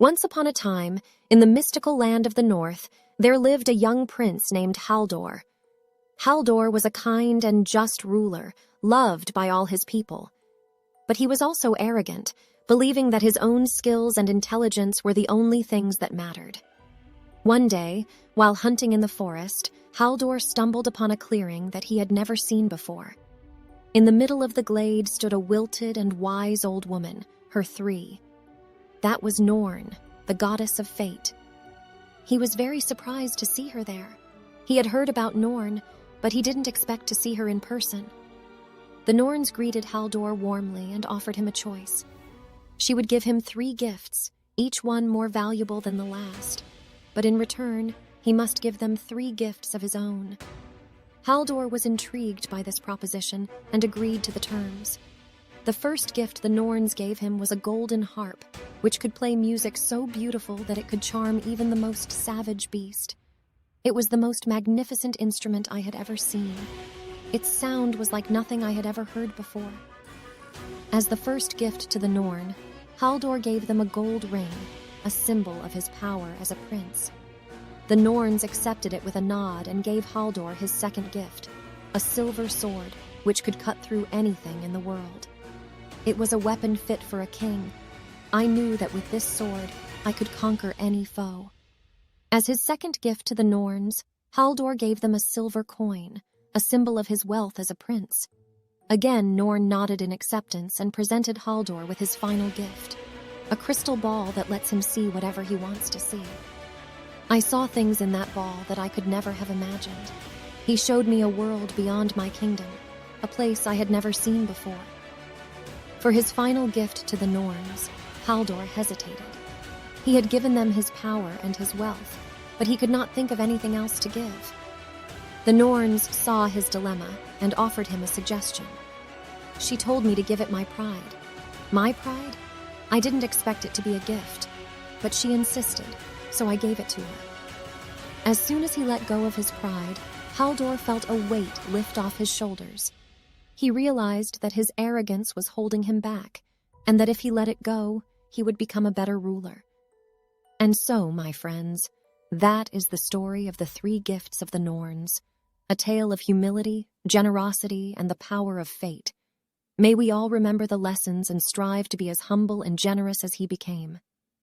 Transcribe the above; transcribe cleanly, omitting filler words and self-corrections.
Once upon a time, in the mystical land of the north, there lived a young prince named Haldor. Haldor was a kind and just ruler, loved by all his people. But he was also arrogant, believing that his own skills and intelligence were the only things that mattered. One day, while hunting in the forest, Haldor stumbled upon a clearing that he had never seen before. In the middle of the glade stood a wilted and wise old woman, her three. That was Norn, the goddess of fate. He was very surprised to see her there. He had heard about Norn, but he didn't expect to see her in person. The Norns greeted Haldor warmly and offered him a choice. She would give him 3 gifts, each one more valuable than the last, but in return, he must give them 3 gifts of his own. Haldor was intrigued by this proposition and agreed to the terms. The first gift the Norns gave him was a golden harp, which could play music so beautiful that it could charm even the most savage beast. It was the most magnificent instrument I had ever seen. Its sound was like nothing I had ever heard before. As the first gift to the Norn, Haldor gave them a gold ring, a symbol of his power as a prince. The Norns accepted it with a nod and gave Haldor his second gift, a silver sword, which could cut through anything in the world. It was a weapon fit for a king. I knew that with this sword, I could conquer any foe. As his second gift to the Norns, Haldor gave them a silver coin, a symbol of his wealth as a prince. Again, Norn nodded in acceptance and presented Haldor with his final gift, a crystal ball that lets him see whatever he wants to see. I saw things in that ball that I could never have imagined. He showed me a world beyond my kingdom, a place I had never seen before. For his final gift to the Norns, Haldor hesitated. He had given them his power and his wealth, but he could not think of anything else to give. The Norns saw his dilemma and offered him a suggestion. She told me to give it my pride. My pride? I didn't expect it to be a gift, but she insisted, so I gave it to her. As soon as he let go of his pride, Haldor felt a weight lift off his shoulders. He realized that his arrogance was holding him back, and that if he let it go, he would become a better ruler. And so, my friends, that is the story of the 3 gifts of the Norns, a tale of humility, generosity, and the power of fate. May we all remember the lessons and strive to be as humble and generous as he became.